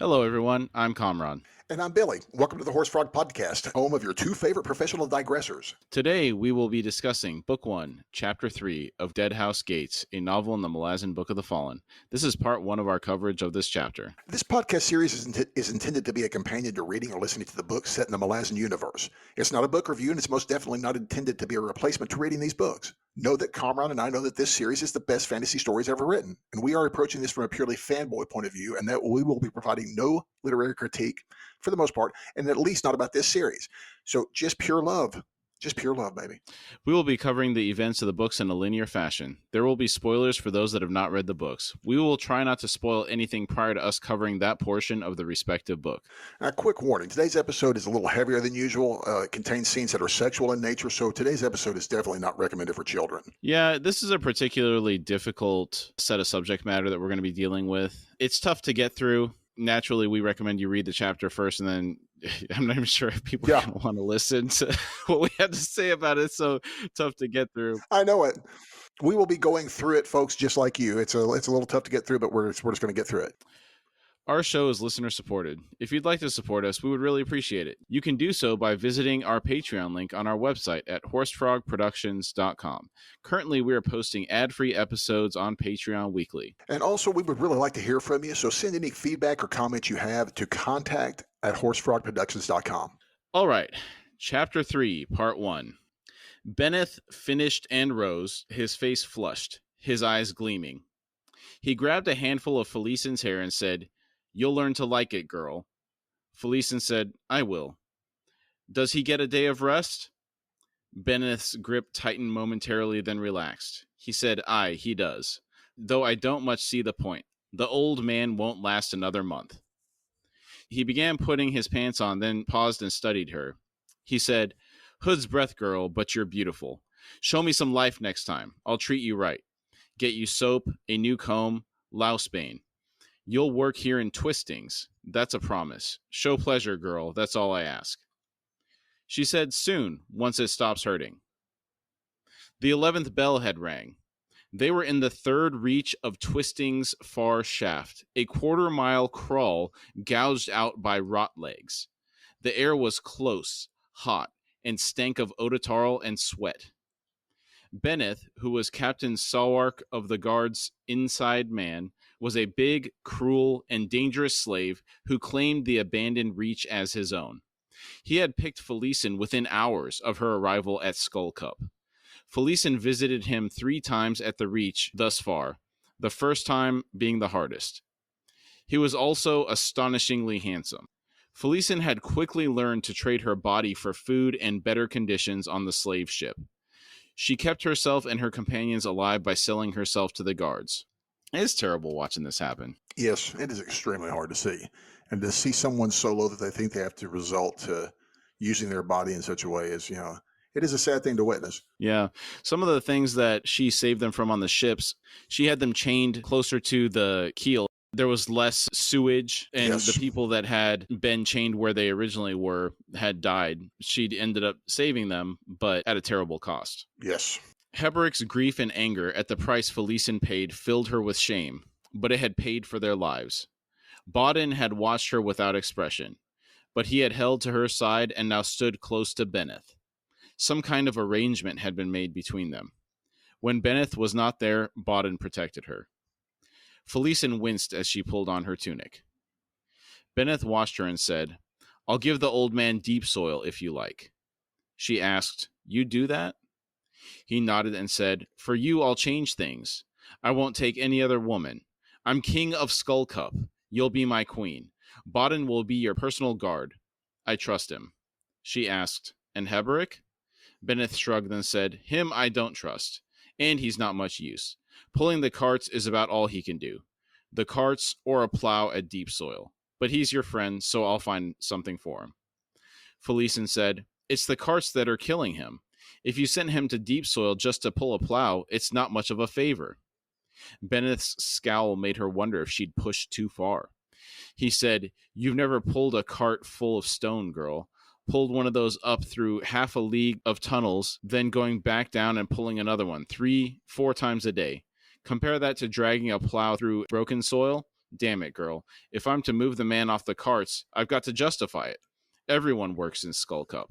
Hello, everyone. I'm Kamraun. And I'm Billy. Welcome to the Horse Frog Podcast, home of your two favorite professional digressors. Today, we will be discussing Book 1, Chapter 3 of Deadhouse Gates, a novel in the Malazan Book of the Fallen. This is part 1 of our coverage of this chapter. This podcast series is intended to be a companion to reading or listening to the books set in the Malazan universe. It's not a book review, and it's most definitely not intended to be a replacement to reading these books. Know that Kamraun and I know that this series is the best fantasy stories ever written, and we are approaching this from a purely fanboy point of view, and that we will be providing no literary critique for the most part, and at least not about this series. So just pure love. Just pure love, baby. We will be covering the events of the books in a linear fashion. There will be spoilers for those that have not read the books. We will try not to spoil anything prior to us covering that portion of the respective book. A quick warning, today's episode is a little heavier than usual. It contains scenes that are sexual in nature, so today's episode is definitely not recommended for children. Yeah, this is a particularly difficult set of subject matter that we're going to be dealing with. It's tough to get through. Naturally, we recommend you read the chapter first, and then I'm not even sure if people are going to want to listen to what we had to say about it. It's so tough to get through. I know it. We will be going through it, folks, just like you. It's a little tough to get through, but we're just going to get through it. Our show is listener supported. If you'd like to support us, we would really appreciate it. You can do so by visiting our Patreon link on our website at horsefrogproductions.com. Currently, we are posting ad-free episodes on Patreon weekly. And also, we would really like to hear from you, so send any feedback or comments you have to contact@horsefrogproductions.com. All right, Chapter 3, Part 1. Benneth finished and rose, his face flushed, his eyes gleaming. He grabbed a handful of Felicin's hair and said, "You'll learn to like it, girl." Felicin said, "I will." "Does he get a day of rest?" Benneth's grip tightened momentarily, then relaxed. He said, "Aye, he does. Though I don't much see the point. The old man won't last another month." He began putting his pants on, then paused and studied her. He said, "Hood's breath, girl, but you're beautiful. Show me some life next time. I'll treat you right. Get you soap, a new comb, lousebane. You'll work here in twistings. That's a promise. Show pleasure, girl. That's all I ask." She said, "Soon, once it stops hurting." The 11th bell had rang. They were in the third reach of Twisting's far shaft, a quarter-mile crawl gouged out by rot legs. The air was close, hot, and stank of odotarl and sweat. Benneth, who was Captain Sawark of the guard's inside man, was a big, cruel, and dangerous slave who claimed the abandoned reach as his own. He had picked Felicin within hours of her arrival at Skull Cup. Felicin visited him 3 times at the reach thus far, the first time being the hardest. He was also astonishingly handsome. Felicin had quickly learned to trade her body for food and better conditions on the slave ship. She kept herself and her companions alive by selling herself to the guards. It's terrible watching this happen. Yes, it is extremely hard to see. And to see someone so low that they think they have to resort to using their body in such a way is, it is a sad thing to witness. Yeah. Some of the things that she saved them from on the ships, she had them chained closer to the keel. There was less sewage, and Yes. the people that had been chained where they originally were had died. She ended up saving them, but at a terrible cost. Yes. Heberic's grief and anger at the price Felicin paid filled her with shame, but it had paid for their lives. Bodden had watched her without expression, but he had held to her side and now stood close to Benneth. Some kind of arrangement had been made between them. When Benneth was not there, Bodden protected her. Felicin winced as she pulled on her tunic. Benneth watched her and said, "I'll give the old man deep soil if you like." She asked, "You do that?" He nodded and said, "For you, I'll change things. I won't take any other woman. I'm king of Skull Cup. You'll be my queen. Bodden will be your personal guard. I trust him." She asked, "And Heberic?" Benneth shrugged and said, "Him I don't trust, and he's not much use. Pulling the carts is about all he can do. The carts or a plow at deep soil. But he's your friend, so I'll find something for him." Felicin said, "It's the carts that are killing him. If you sent him to deep soil just to pull a plow, it's not much of a favor." Benneth's scowl made her wonder if she'd pushed too far. He said, "You've never pulled a cart full of stone, girl. Pulled one of those up through half a league of tunnels, then going back down and pulling another one 3-4 times a day. Compare that to dragging a plow through broken soil. Damn it, girl. If I'm to move the man off the carts, I've got to justify it. Everyone works in Skull Cup.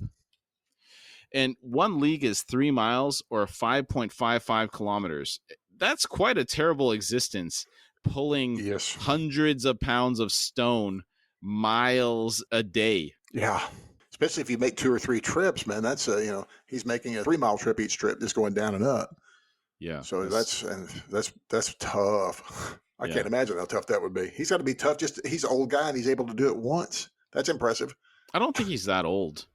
And 1 league is 3 miles or 5.55 kilometers. That's quite a terrible existence, pulling Yes. hundreds of pounds of stone miles a day. Yeah. Especially if you make 2 or 3 trips, man. That's he's making a 3-mile trip each trip, just going down and up. Yeah. So that's tough. I Yeah. can't imagine how tough that would be. He's got to be tough. He's an old guy and he's able to do it once. That's impressive. I don't think he's that old.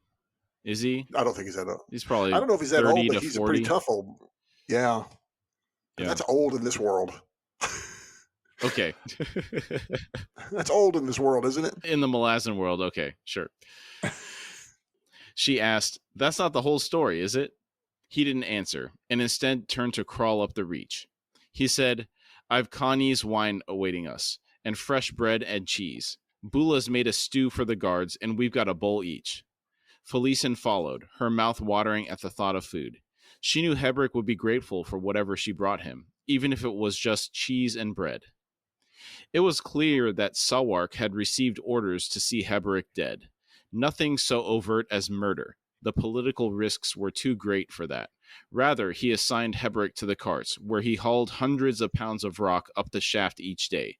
Is he? I don't think he's that old. He's probably I don't know if he's that old, but 30 to he's 40. a pretty tough old. Yeah. And that's old in this world. Okay. That's old in this world, isn't it? In the Malazan world. Okay, sure. She asked, "That's not the whole story, is it?" He didn't answer, and instead turned to crawl up the reach. He said, "I've Connie's wine awaiting us, and fresh bread and cheese. Bula's made a stew for the guards, and we've got a bowl each." Felicin followed, her mouth watering at the thought of food. She knew Hebrick would be grateful for whatever she brought him, even if it was just cheese and bread. It was clear that Sawark had received orders to see Hebrick dead. Nothing so overt as murder. The political risks were too great for that. Rather, he assigned Hebrick to the carts, where he hauled hundreds of pounds of rock up the shaft each day.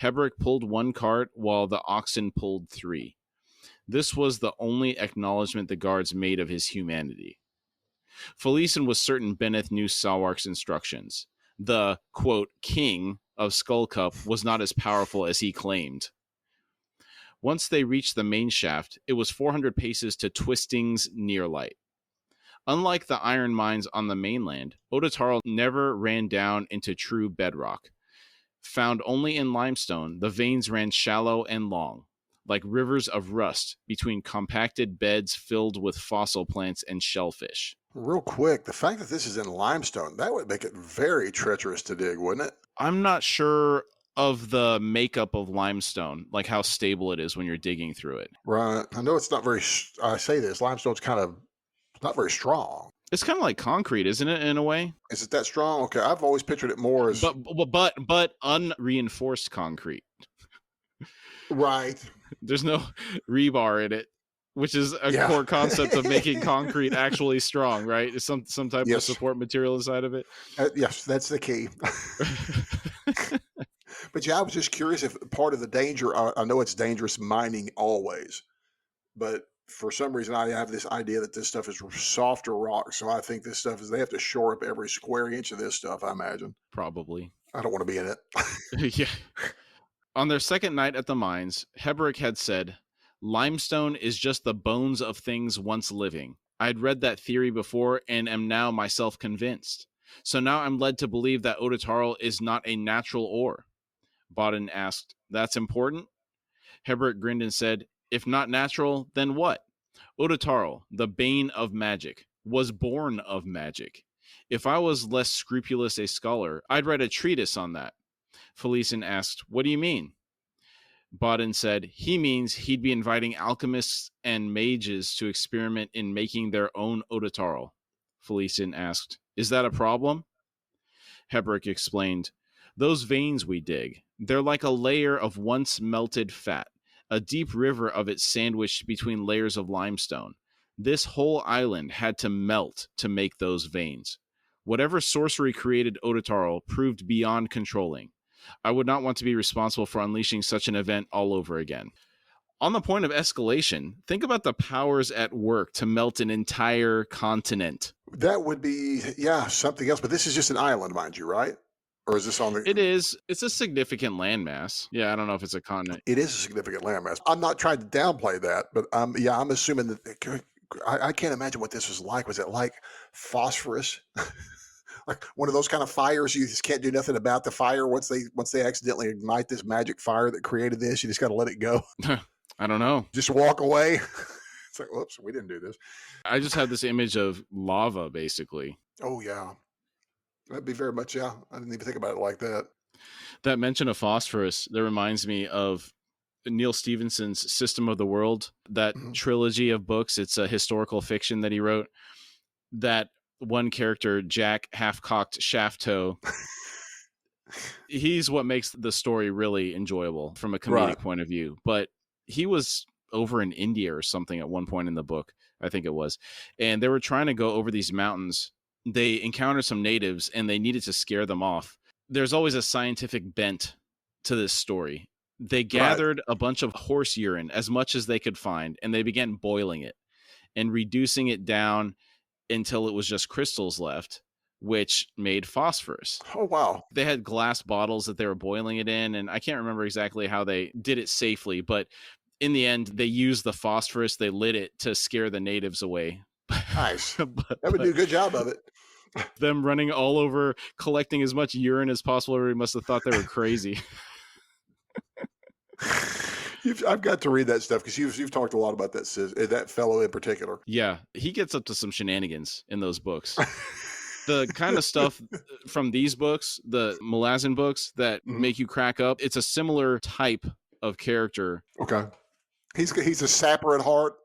Hebrick pulled 1 cart, while the oxen pulled 3. This was the only acknowledgement the guards made of his humanity. Felicin was certain Benneth knew Sawark's instructions. The, quote, king of Skull Cup was not as powerful as he claimed. Once they reached the main shaft, it was 400 paces to Twisting's near light. Unlike the iron mines on the mainland, Odotarl never ran down into true bedrock. Found only in limestone, the veins ran shallow and long, like rivers of rust between compacted beds filled with fossil plants and shellfish. Real quick, the fact that this is in limestone, that would make it very treacherous to dig, wouldn't it? I'm not sure of the makeup of limestone, like how stable it is when you're digging through it. Right. I know it's not very, I say this, limestone's kind of not very strong. It's kind of like concrete, isn't it, in a way? Is it that strong? Okay, I've always pictured it more as... But unreinforced concrete. Right. There's no rebar in it, which is a core concept of making concrete actually strong, right? Is some type of support material inside of it. Yes, that's the key. But yeah, I was just curious if part of the danger, I know it's dangerous mining always, but for some reason I have this idea that this stuff is softer rock. So I think this stuff they have to shore up every square inch of this stuff, I imagine. Probably. I don't want to be in it. Yeah. On their second night at the mines, Hebrick had said, "Limestone is just the bones of things once living. I'd read that theory before and am now myself convinced. So now I'm led to believe that Odotarl is not a natural ore." Bodden asked, "That's important?" Hebrick grinned and said, "If not natural, then what? Odotarl, the bane of magic, was born of magic. If I was less scrupulous a scholar, I'd write a treatise on that." Felicin asked, "What do you mean?" Bodden said, "He means he'd be inviting alchemists and mages to experiment in making their own Odotarl." Felicin asked, "Is that a problem?" Hebrick explained, "Those veins we dig, they're like a layer of once melted fat, a deep river of it sandwiched between layers of limestone. This whole island had to melt to make those veins. Whatever sorcery created Odotarl proved beyond controlling. I would not want to be responsible for unleashing such an event all over again." On the point of escalation, think about the powers at work to melt an entire continent. That would be, something else. But this is just an island, mind you, right? Or is this on the... It is. It's a significant landmass. Yeah, I don't know if it's a continent. It is a significant landmass. I'm not trying to downplay that, but I'm assuming that... I can't imagine what this was like. Was it like phosphorus? Like one of those kind of fires you just can't do nothing about the fire once they accidentally ignite this magic fire that created this, you just got to let it go. I don't know. Just walk away. It's like, whoops, we didn't do this. I just have this image of lava, basically. Oh, yeah. That'd be very much, I didn't even think about it like that. That mention of phosphorus, that reminds me of Neil Stephenson's System of the World, that trilogy of books. It's a historical fiction that he wrote. That one character, Jack Half-Cocked Shaft-Toe, He's what makes the story really enjoyable from a comedic Right. point of view. But he was over in India or something at one point in the book, I think it was. And they were trying to go over these mountains. They encountered some natives and they needed to scare them off. There's always a scientific bent to this story. They Right. gathered a bunch of horse urine, as much as they could find, and they began boiling it and reducing it down until it was just crystals left, which made phosphorus. Oh, wow. They had glass bottles that they were boiling it in, and I can't remember exactly how they did it safely, but in the end, they used the phosphorus, they lit it to scare the natives away. Nice. but, That would do a good job of it. them running all over, collecting as much urine as possible, everybody must have thought they were crazy. I've got to read that stuff because you've talked a lot about that fellow in particular. Yeah, he gets up to some shenanigans in those books. The kind of stuff from these books, the Malazan books that make you crack up, it's a similar type of character. Okay. He's a sapper at heart.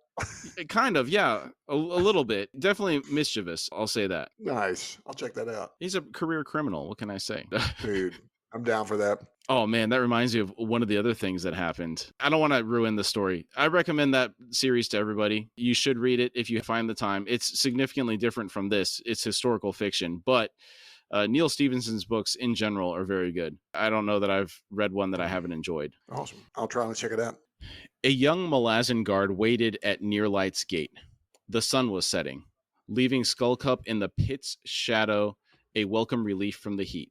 Kind of, yeah, a little bit. Definitely mischievous, I'll say that. Nice. I'll check that out. He's a career criminal, what can I say? Dude, I'm down for that. Oh man, that reminds me of one of the other things that happened. I don't want to ruin the story. I recommend that series to everybody. You should read it if you find the time. It's significantly different from this. It's historical fiction, but Neil Stephenson's books in general are very good. I don't know that I've read one that I haven't enjoyed. Awesome. I'll try and check it out. A young Malazan guard waited at Nearlight's gate. The sun was setting, leaving Skullcup in the pit's shadow, a welcome relief from the heat.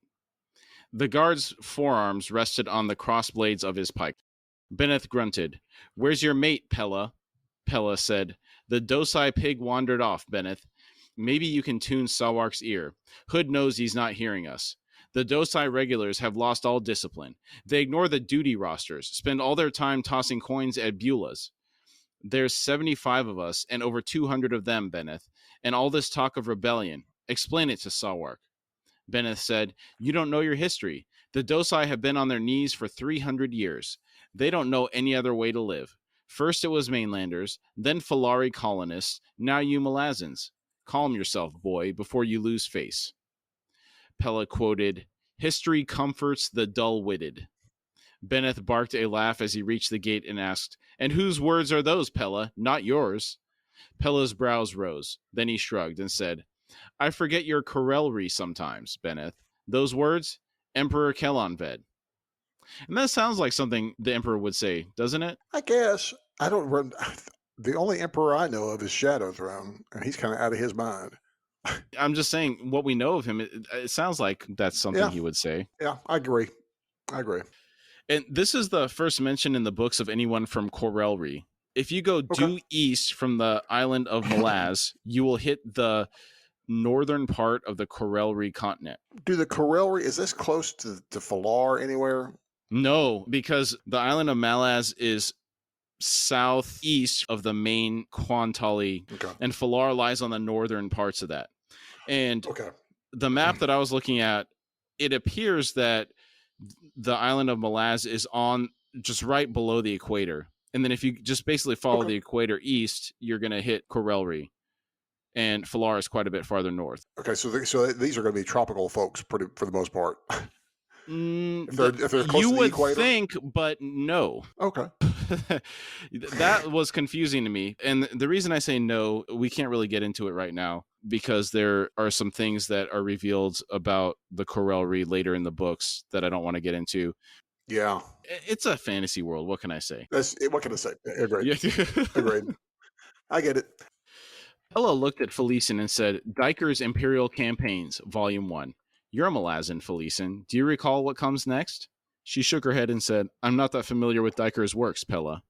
The guard's forearms rested on the crossblades of his pike. Benneth grunted. "Where's your mate, Pella?" Pella said. "The Dosai pig wandered off, Benneth. Maybe you can tune Sawark's ear. Hood knows he's not hearing us. The Dosai regulars have lost all discipline. They ignore the duty rosters, spend all their time tossing coins at Beulahs. There's 75 of us and over 200 of them, Benneth, and all this talk of rebellion. Explain it to Sawark." Benneth said, "You don't know your history. The Dosai have been on their knees for 300 years. They don't know any other way to live. First it was mainlanders, then Falari colonists, now you Malazans. Calm yourself, boy, before you lose face." Pella quoted, "History comforts the dull-witted." Benneth barked a laugh as he reached the gate and asked, "And whose words are those, Pella? Not yours." Pella's brows rose. Then he shrugged and said, "I forget your Corelry sometimes, Benneth. Those words? Emperor Kellanved." And that sounds like something the Emperor would say, doesn't it? I guess. I don't run. The only emperor I know of is Shadow Throne, and he's kind of out of his mind. I'm just saying what we know of him. It sounds like that's something he would say. Yeah, I agree. And this is the first mention in the books of anyone from Corelry. If you go due east from the island of Malaz, you will hit the northern part of the Corelry continent. Do the Corelry, is this close to Falar anywhere? No, because the island of Malaz is southeast of the main Kwantali, and Falar lies on the northern parts of that. And the map that I was looking at, it appears that the island of Malaz is on just right below the equator. And then if you just basically follow the equator east, you're going to hit Corelry. And Falar is quite a bit farther north. Okay, so these are going to be tropical folks for the most part. If they're close you to the would equator? think, but no. Okay. That was confusing to me. And the reason I say no, we can't really get into it right now because there are some things that are revealed about the Corelry later in the books that I don't want to get into. Yeah. It's a fantasy world. What can I say? What can I say? Agreed. Yeah. Agreed. I get it. Pella looked at Felicen and said, "Diker's Imperial Campaigns, Volume 1. You're a Malazan, Felicen. Do you recall what comes next?" She shook her head and said, "I'm not that familiar with Diker's works, Pella."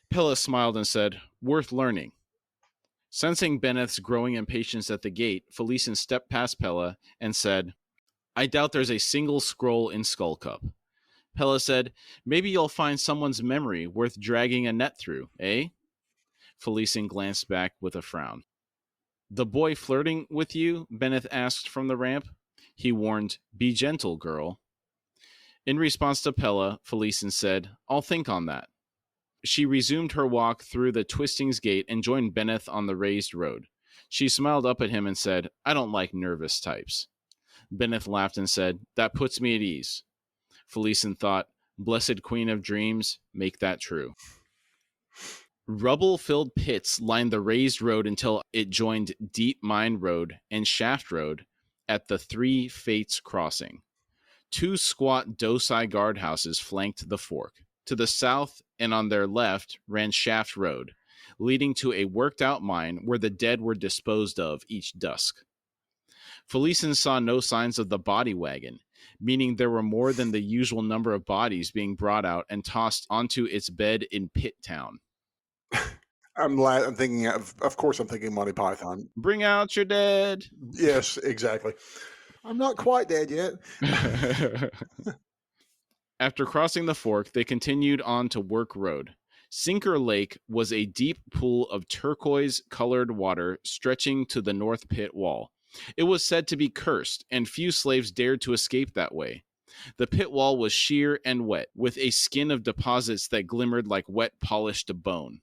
Pella smiled and said, "Worth learning." Sensing Benneth's growing impatience at the gate, Felicen stepped past Pella and said, "I doubt there's a single scroll in Skullcup." Pella said, "Maybe you'll find someone's memory worth dragging a net through, eh?" Felicen glanced back with a frown. "The boy flirting with you?" Benneth asked from the ramp. He warned, "Be gentle, girl." In response to Pella, Felicen said, "I'll think on that." She resumed her walk through the Twistings Gate and joined Benneth on the raised road. She smiled up at him and said, "I don't like nervous types." Benneth laughed and said, "That puts me at ease." Felicin thought, "Blessed Queen of Dreams, make that true." Rubble-filled pits lined the raised road until it joined Deep Mine Road and Shaft Road at the Three Fates crossing. Two squat Dosai guardhouses flanked the fork. To the south and on their left ran Shaft Road, leading to a worked-out mine where the dead were disposed of each dusk. Felicin saw no signs of the body wagon, meaning there were more than the usual number of bodies being brought out and tossed onto its bed in Pit Town. I'm thinking of course, I'm thinking Monty Python. Bring out your dead. Yes, exactly. I'm not quite dead yet. After crossing the fork, they continued on to Work Road. Sinker Lake was a deep pool of turquoise-colored water stretching to the north pit wall. It was said to be cursed, and few slaves dared to escape that way. The pit wall was sheer and wet, with a skin of deposits that glimmered like wet polished bone.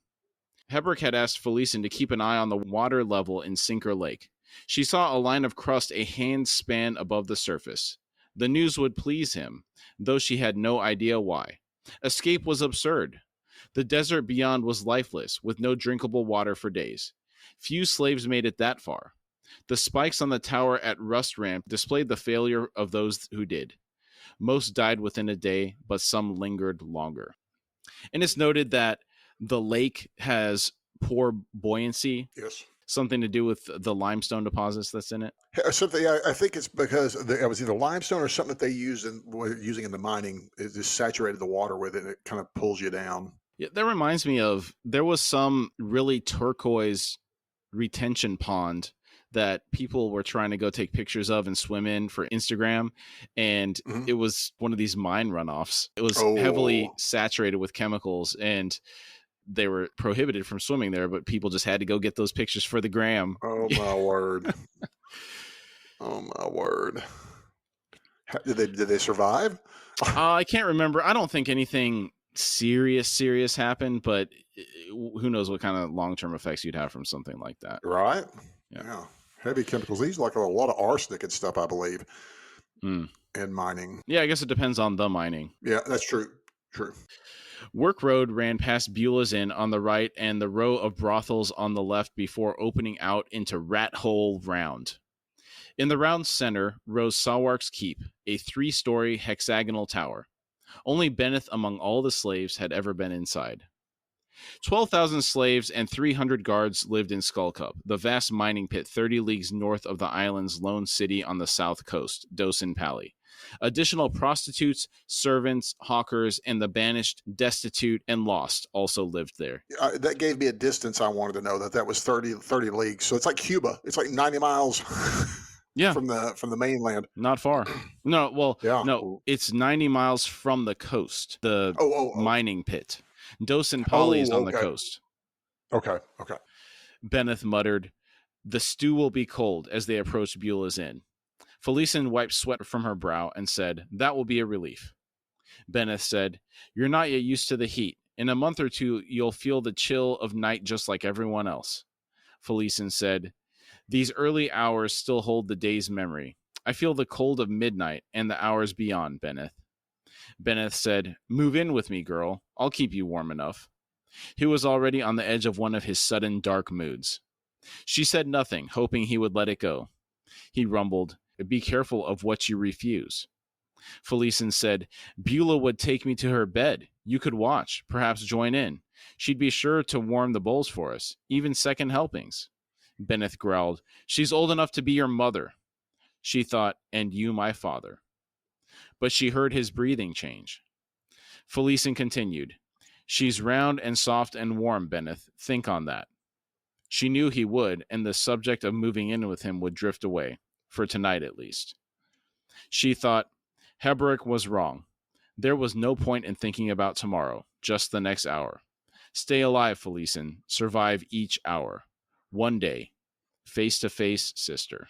Heberick had asked Felicin to keep an eye on the water level in Sinker Lake. She saw a line of crust a hand's span above the surface. The news would please him, though she had no idea why. Escape was absurd. The desert beyond was lifeless, with no drinkable water for days. Few slaves made it that far. The spikes on the tower at Rust Ramp displayed the failure of those who did. Most died within a day, but some lingered longer. And it's noted that the lake has poor buoyancy. Yes. Something to do with the limestone deposits that's in it. Something I think it's because it was either limestone or something that they were using in the mining. It just saturated the water with it, and it kind of pulls you down. Yeah, that reminds me of, there was some really turquoise retention pond that people were trying to go take pictures of and swim in for Instagram, and it was one of these mine runoffs. It was heavily saturated with chemicals, and they were prohibited from swimming there, but people just had to go get those pictures for the gram. Oh my word. Oh my word. Did they survive? I can't remember. I don't think anything serious happened, but who knows what kind of long-term effects you'd have from something like that. Right? Yeah. Heavy chemicals. These like a lot of arsenic and stuff, I believe, in mining. Yeah, I guess it depends on the mining. Yeah, that's true. True. Work Road ran past Beulah's Inn on the right and the row of brothels on the left before opening out into Rat Hole Round. In the round's center rose Sawark's Keep, a 3-story hexagonal tower. Only Benneth among all the slaves had ever been inside. 12,000 slaves and 300 guards lived in Skullcup, the vast mining pit 30 leagues north of the island's lone city on the south coast, Dosin Pali. Additional prostitutes, servants, hawkers, and the banished, destitute, and lost also lived there. That gave me a distance I wanted to know, that was 30 leagues. So it's like Cuba. It's like 90 miles from the mainland. Not far. No, it's 90 miles from the coast, the mining pit. Dosin Pali is on the coast. Okay. Benneth muttered, "The stew will be cold," as they approached Beulah's Inn. Felicin wiped sweat from her brow and said, "That will be a relief." Benneth said, "You're not yet used to the heat. In a month or two, you'll feel the chill of night just like everyone else." Felicin said, "These early hours still hold the day's memory. I feel the cold of midnight and the hours beyond, Benneth." Benneth said, "Move in with me, girl. I'll keep you warm enough." He was already on the edge of one of his sudden dark moods. She said nothing, hoping he would let it go. He rumbled, "Be careful of what you refuse." Felicin said, "Beulah would take me to her bed. You could watch, perhaps join in. She'd be sure to warm the bowls for us, even second helpings." Benneth growled, "She's old enough to be your mother." She thought, "And you my father." But she heard his breathing change. Felicin continued, "She's round and soft and warm, Benneth. Think on that." She knew he would, and the subject of moving in with him would drift away, for tonight at least. She thought, Heberick was wrong. There was no point in thinking about tomorrow, just the next hour. Stay alive, Felicin. Survive each hour. One day. Face to face, sister.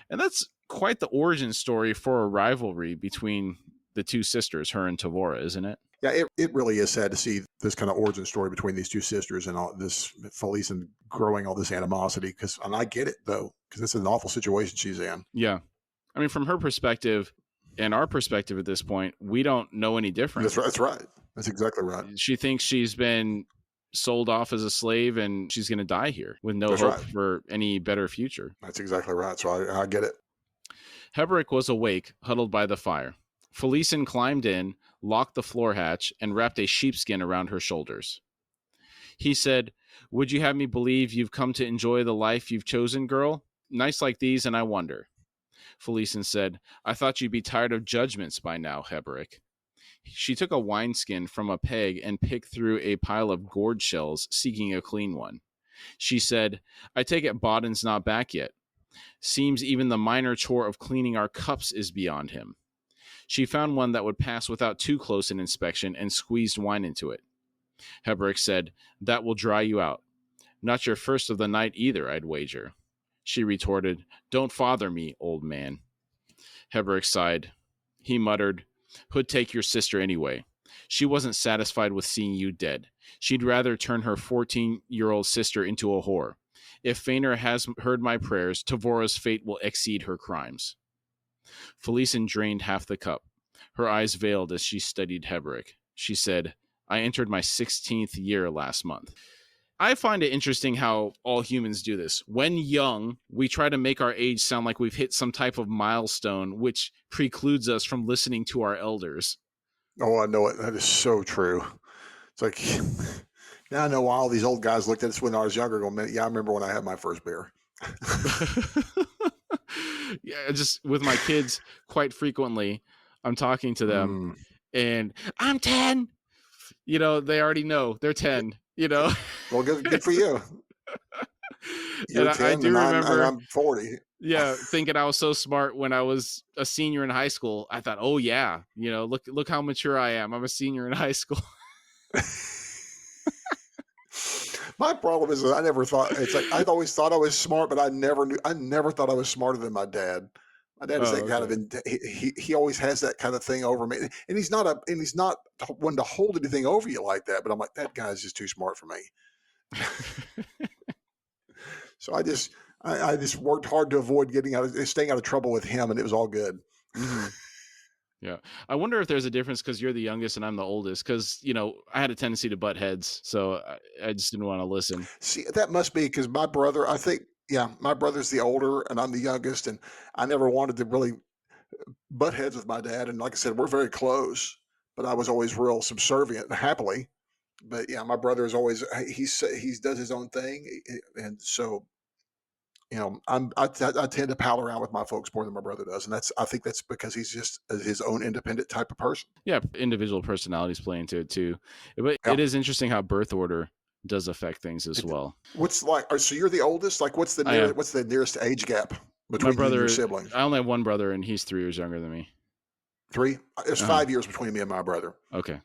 And that's quite the origin story for a rivalry between the two sisters, her and Tavora, isn't it? Yeah, it really is sad to see this kind of origin story between these two sisters and all this Felicin growing all this animosity. And I get it, though, because it's an awful situation she's in. Yeah. I mean, from her perspective and our perspective at this point, we don't know any different. That's right. That's right. That's exactly right. She thinks she's been sold off as a slave and she's going to die here with no hope for any better future. That's exactly right. So I get it. Heberick was awake, huddled by the fire. Felicin climbed in, locked the floor hatch, and wrapped a sheepskin around her shoulders. He said, "Would you have me believe you've come to enjoy the life you've chosen, girl? Nights like these, and I wonder." Felicin said, "I thought you'd be tired of judgments by now, Heberick." She took a wineskin from a peg and picked through a pile of gourd shells, seeking a clean one. She said, "I take it Bodden's not back yet. Seems even the minor chore of cleaning our cups is beyond him." She found one that would pass without too close an inspection and squeezed wine into it. Heberick said, "That will dry you out. Not your first of the night either, I'd wager." She retorted, "Don't father me, old man." Heberick sighed. He muttered, "Hood take your sister anyway. She wasn't satisfied with seeing you dead. She'd rather turn her 14-year-old sister into a whore. If Fainur has heard my prayers, Tavora's fate will exceed her crimes." Felicin drained half the cup. Her eyes veiled as she studied Heberick. She said, "I entered my 16th year last month." I find it interesting how all humans do this. When young, we try to make our age sound like we've hit some type of milestone, which precludes us from listening to our elders. Oh, I know it. That is so true. It's like, now I know why all these old guys looked at us when I was younger going, "Yeah, I remember when I had my first beer." Yeah, just with my kids, quite frequently, I'm talking to them and I'm 10. You know, they already know they're 10, you know. Well, good for you. You're 10 I do remember I'm 40. Yeah, thinking I was so smart when I was a senior in high school. I thought, "Oh yeah, you know, look how mature I am. I'm a senior in high school." My problem is that I never thought, it's like I always thought I was smart, but I never thought I was smarter than my dad. My dad is that kind of he always has that kind of thing over me, and he's not one to hold anything over you like that. But I'm like, that guy's just too smart for me. So I just worked hard to avoid staying out of trouble with him, and it was all good. Mm-hmm. Yeah. I wonder if there's a difference because you're the youngest and I'm the oldest, because, you know, I had a tendency to butt heads, so I just didn't want to listen. See, that must be because my brother, I think, my brother's the older and I'm the youngest, and I never wanted to really butt heads with my dad. And like I said, we're very close, but I was always real subservient, happily. But yeah, my brother is always, he does his own thing. And so, you know, I tend to pal around with my folks more than my brother does. And I think that's because he's just his own independent type of person. Yeah. Individual personalities play into it too. But it is interesting how birth order does affect things as well. What's so you're the oldest? Like what's the nearest age gap between you and your siblings? I only have one brother and he's 3 years younger than me. 3? There's 5 years between me and my brother. Okay.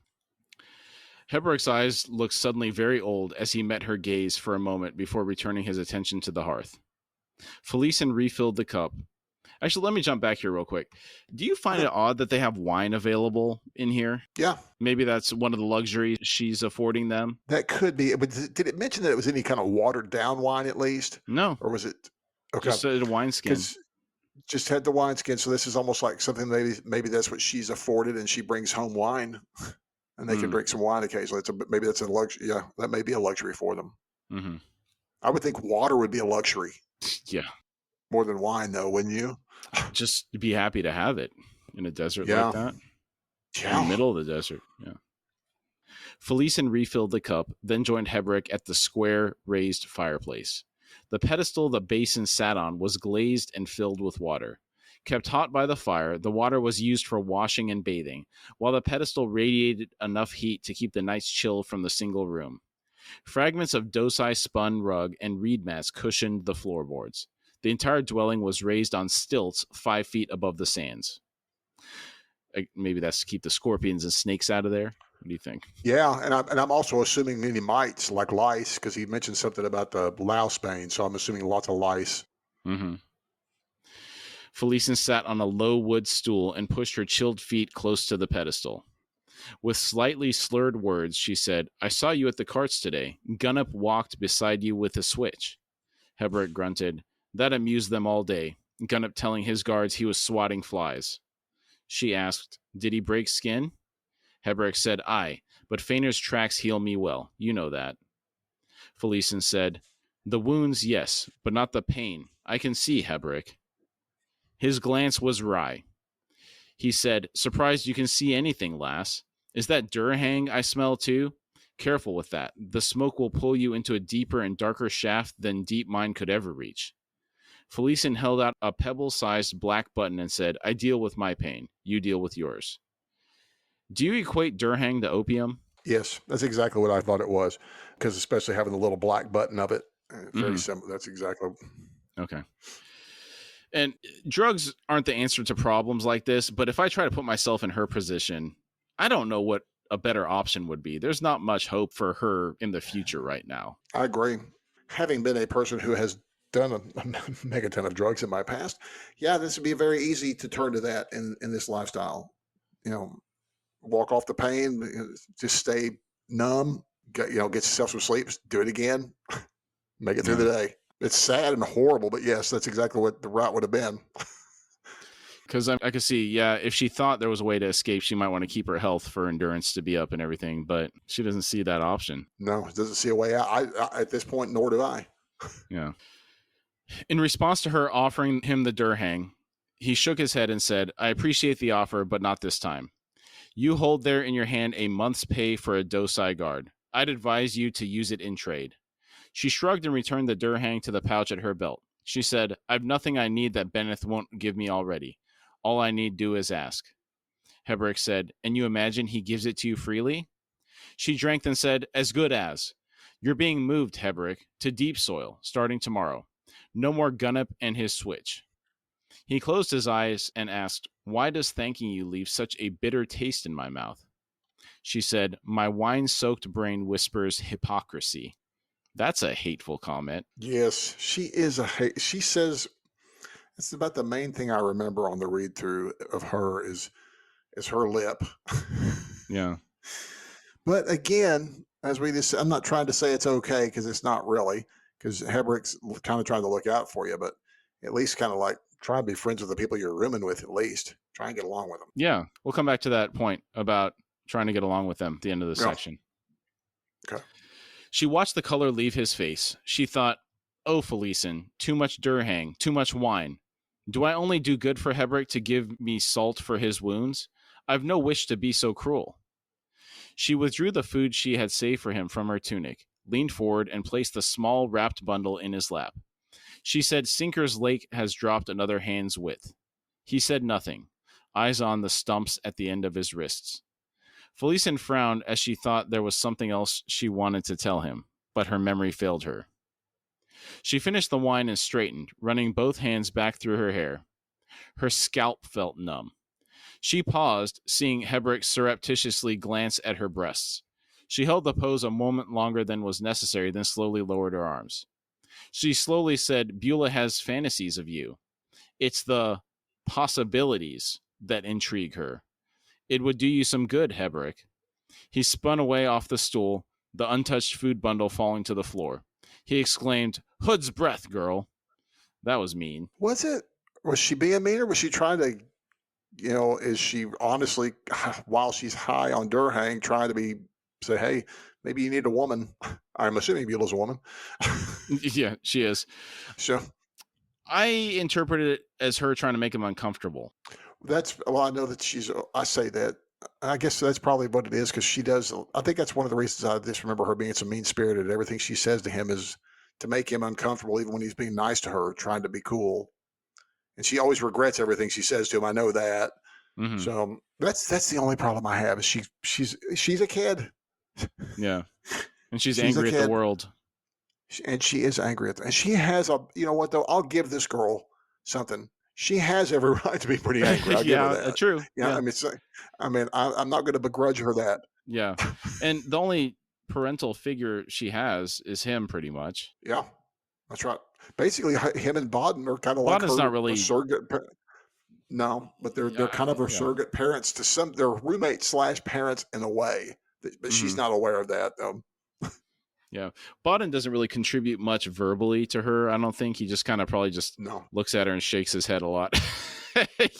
Heberick's eyes looked suddenly very old as he met her gaze for a moment before returning his attention to the hearth. Felicin refilled the cup. Actually, let me jump back here real quick. Do you find it odd that they have wine available in here? Yeah. Maybe that's one of the luxuries she's affording them. That could be. But did it mention that it was any kind of watered down wine at least? No. Or was it? Okay. Just a wineskin. Just had the wineskin. So this is almost like something maybe that's what she's afforded, and she brings home wine, and they can drink some wine occasionally. Maybe that's a luxury. Yeah, that may be a luxury for them. Mm-hmm. I would think water would be a luxury. Yeah. More than wine, though, wouldn't you? Just be happy to have it in a desert like that. Yeah. In the middle of the desert. Yeah. Felicin refilled the cup, then joined Heberick at the square raised fireplace. The pedestal the basin sat on was glazed and filled with water. Kept hot by the fire, the water was used for washing and bathing, while the pedestal radiated enough heat to keep the night's chill from the single room. Fragments of Dosai spun rug and reed mats cushioned the floorboards. The entire dwelling was raised on stilts 5 feet above the sands. Maybe that's to keep the scorpions and snakes out of there. What do you think? Yeah, and I'm also assuming any mites like lice, because he mentioned something about the louse bane, so I'm assuming lots of lice. Mm-hmm. Felicin sat on a low wood stool and pushed her chilled feet close to the pedestal. With slightly slurred words, she said, "I saw you at the carts today. Gunnup walked beside you with a switch." Heberick grunted. "That amused them all day. Gunnup telling his guards he was swatting flies. She asked, "Did he break skin?" Heberick said, "Aye, but Feiner's tracks heal me well. You know that." Felician said, "The wounds, yes, but not the pain. I can see, Heberick." His glance was wry. He said, "Surprised you can see anything, lass. Is that Durhang I smell too? Careful with that. The smoke will pull you into a deeper and darker shaft than deep mine could ever reach." Felician held out a pebble-sized black button and said, "I deal with my pain. You deal with yours." Do you equate Durhang to opium? Yes, that's exactly what I thought it was, because especially having the little black button of it, very similar. That's exactly. Okay. And drugs aren't the answer to problems like this, but if I try to put myself in her position, I don't know what a better option would be. There's not much hope for her in the future right now. I agree. Having been a person who has done a megaton of drugs in my past, yeah, this would be very easy to turn to that in this lifestyle. You know, walk off the pain, just stay numb, get yourself some sleep, do it again, make it through the day. It's sad and horrible, but yes, that's exactly what the route would have been. Because I could see, yeah, if she thought there was a way to escape, she might want to keep her health for endurance to be up and everything, but she doesn't see that option. No, it doesn't see a way out. I at this point, nor do I. Yeah. In response to her offering him the Durhang, he shook his head and said, "I appreciate the offer, but not this time. You hold there in your hand a month's pay for a Dosai guard. I'd advise you to use it in trade." She shrugged and returned the Durhang to the pouch at her belt. She said, "I've nothing I need that Benneth won't give me already. All I need do is ask." Heberick said, "And you imagine he gives it to you freely?" She drank and said, "As good as. You're being moved, Heberick, to deep soil, starting tomorrow. No more Gunnup and his switch." He closed his eyes and asked, "Why does thanking you leave such a bitter taste in my mouth?" She said, "My wine-soaked brain whispers hypocrisy." That's a hateful comment. Yes, she is she says, it's about the main thing I remember on the read through of her is her lip. Yeah. But again, as we just, I'm not trying to say it's okay, because it's not really, because Heberick's kind of trying to look out for you, but at least kind of like try and be friends with the people you're rooming with. At least try and get along with them. Yeah. We'll come back to that point about trying to get along with them at the end of this Yeah. section. Okay. She watched the color leave his face. She thought, "Oh, Felician, too much Durhang, too much wine. Do I only do good for Heberick to give me salt for his wounds? I've no wish to be so cruel." She withdrew the food she had saved for him from her tunic, leaned forward, and placed the small wrapped bundle in his lap. She said, "Sinker's Lake has dropped another hand's width." He said nothing, eyes on the stumps at the end of his wrists. Felician frowned as she thought there was something else she wanted to tell him, but her memory failed her. She finished the wine and straightened, running both hands back through her hair. Her scalp felt numb. She paused, seeing Heberick surreptitiously glance at her breasts. She held the pose a moment longer than was necessary, then slowly lowered her arms. She slowly said, "Beulah has fantasies of you. It's the possibilities that intrigue her. It would do you some good, Heberick." He spun away off the stool, the untouched food bundle falling to the floor. He exclaimed, "Hood's breath, girl." That was mean. Was she being mean, or was she trying to, is she honestly, while she's high on Durhang, trying to say, hey, maybe you need a woman? I'm assuming Beulah's a woman. Yeah, she is. So I interpreted it as her trying to make him uncomfortable. I know that I say that. I guess that's probably what it is, because she does. I think that's one of the reasons I just remember her being so mean spirited. Everything she says to him is to make him uncomfortable, even when he's being nice to her, trying to be cool. And she always regrets everything she says to him. I know that. Mm-hmm. So that's the only problem I have. Is she's a kid. Yeah, and she's angry at the world. And she is angry at them. And she has you know what though? I'll give this girl something. She has every right to be pretty angry. I'll give her that. True. Yeah, I'm not going to begrudge her that. Yeah, and the only parental figure she has is him, pretty much. Yeah, that's right. Basically, him and Bodden are kind of like Bodden's not really surrogate. No, but they're kind of her surrogate parents to some. They're roommates / parents in a way, but she's not aware of that though. Yeah. Bodden doesn't really contribute much verbally to her. I don't think he just kind of probably just No. looks at her and shakes his head a lot.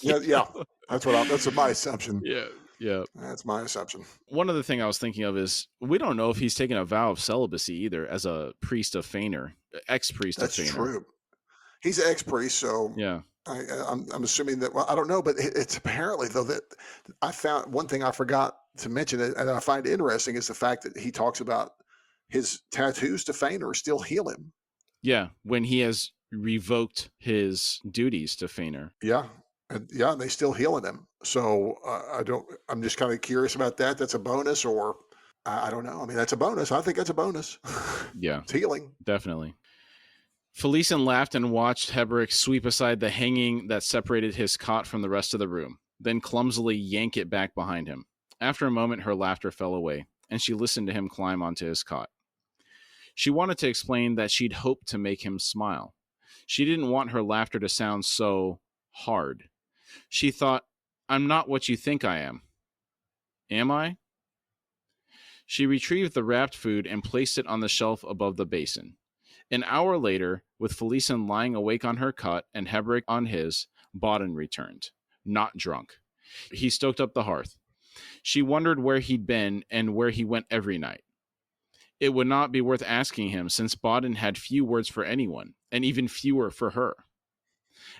Yeah. That's my assumption. Yeah. Yeah. That's my assumption. One other thing I was thinking of is we don't know if he's taken a vow of celibacy either as a priest of Fener, ex-priest of That's Fener. true. He's an ex-priest, so yeah. I'm assuming that. Well, I don't know, but it's apparently though that I found one thing I forgot to mention, and I find interesting is the fact that he talks about his tattoos to Fener still heal him. Yeah, when he has revoked his duties to Fener. Yeah, and they still healing him. So I'm just kind of curious about that. That's a bonus, or I don't know. I mean, that's a bonus. I think that's a bonus. Yeah, it's healing. Definitely. Felician laughed and watched Heberick sweep aside the hanging that separated his cot from the rest of the room, then clumsily yank it back behind him. After a moment, her laughter fell away, and she listened to him climb onto his cot. She wanted to explain that she'd hoped to make him smile. She didn't want her laughter to sound so hard. She thought, I'm not what you think I am. Am I? She retrieved the wrapped food and placed it on the shelf above the basin. An hour later, with Felician lying awake on her cot and Heberick on his, Bodden returned, not drunk. He stoked up the hearth. She wondered where he'd been and where he went every night. It would not be worth asking him since Bodden had few words for anyone, and even fewer for her.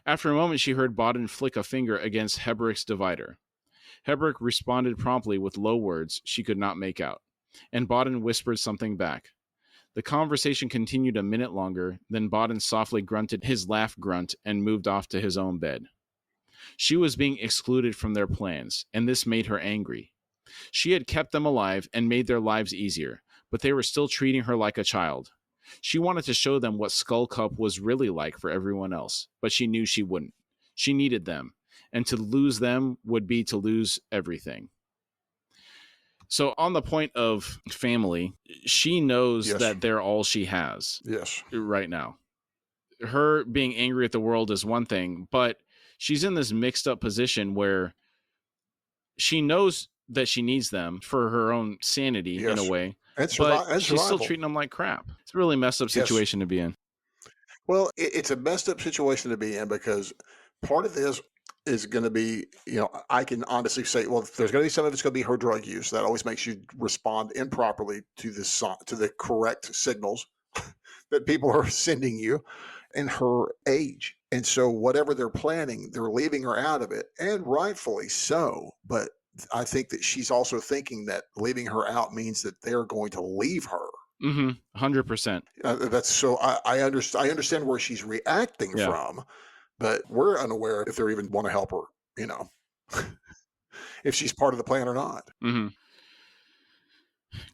After a moment, she heard Bodden flick a finger against Heberick's divider. Heberick responded promptly with low words she could not make out, and Bodden whispered something back. The conversation continued a minute longer, then Bodden softly grunted his laugh grunt and moved off to his own bed. She was being excluded from their plans, and this made her angry. She had kept them alive and made their lives easier, but they were still treating her like a child. She wanted to show them what Skull Cup was really like for everyone else, but she knew she wouldn't. She needed them, and to lose them would be to lose everything. So on the point of family, she knows that they're all she has right now. Her being angry at the world is one thing, but she's in this mixed up position where she knows that she needs them for her own sanity in a way, but she's still treating them like crap. It's a really messed up situation to be in. Well, it's a messed up situation to be in because part of this is going to be, I can honestly say, well, there's going to be some of it's going to be her drug use. That always makes you respond improperly to the correct signals that people are sending you, and her age. And so whatever they're planning, they're leaving her out of it, and rightfully so. But I think that she's also thinking that leaving her out means that they're going to leave her. 100%. That's so I understand where she's reacting from, but we're unaware if they even want to help her, if she's part of the plan or not. Mm-hmm.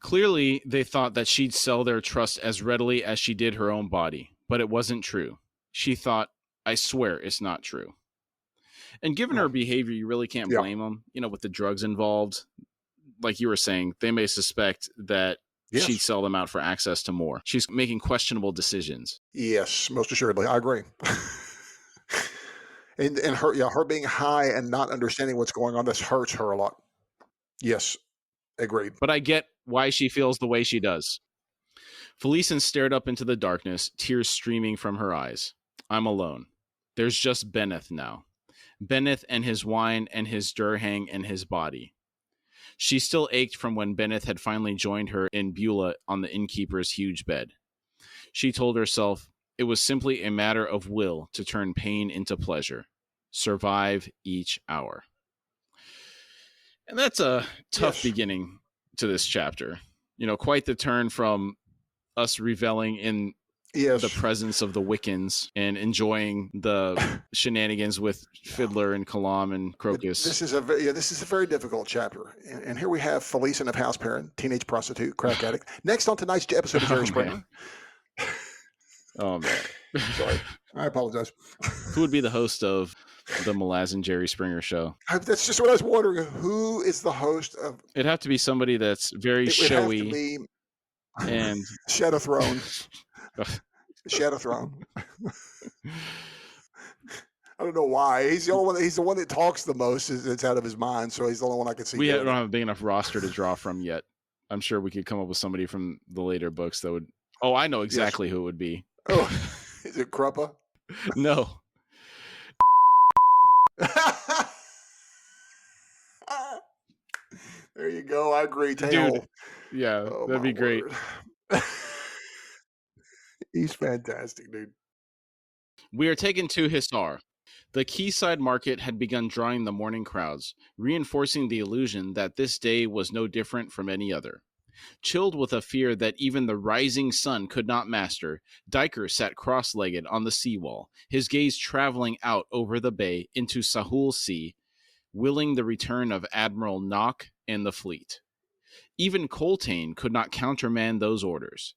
Clearly, they thought that she'd sell their trust as readily as she did her own body, but it wasn't true. She thought, I swear it's not true. And given her behavior, you really can't blame them, with the drugs involved. Like you were saying, they may suspect that she'd sell them out for access to more. She's making questionable decisions. Yes, most assuredly. I agree. and her being high and not understanding what's going on, this hurts her a lot. Yes, agreed. But I get why she feels the way she does. Felician stared up into the darkness, tears streaming from her eyes. I'm alone. There's just Benneth now. Benneth and his wine and his Durhang and his body. She still ached from when Benneth had finally joined her in Beulah on the innkeeper's huge bed. She told herself it was simply a matter of will to turn pain into pleasure. Survive each hour. And that's a tough beginning to this chapter. Quite the turn from us reveling in the presence of the Wiccans and enjoying the shenanigans with Fiddler and Kalam and Crocus. This is a very difficult chapter. And here we have Felician of House Parent, teenage prostitute, crack addict. Next on tonight's episode of Jerry Springer. Oh, man. Sorry. I apologize. Who would be the host of the Malazan Jerry Springer show? That's just what I was wondering. Who is the host of... It'd have to be somebody that's very showy. It would have to be... And... Shadow Throne. Shadow Throne. I don't know why. He's the one that talks the most. It's out of his mind, so he's the only one I can see. We don't have a big enough roster to draw from yet. I'm sure we could come up with somebody from the later books that would. Oh, I know exactly who it would be. Oh, is it Kruppa? No. There you go. I agree. Dude. Yeah, Oh, that'd be great. He's fantastic, dude. We are taken to Hisar. The quayside market had begun drawing the morning crowds, reinforcing the illusion that this day was no different from any other. Chilled with a fear that even the rising sun could not master, Diker sat cross-legged on the seawall, his gaze traveling out over the bay into Sahul Sea, willing the return of Admiral Nock and the fleet. Even Coltane could not countermand those orders.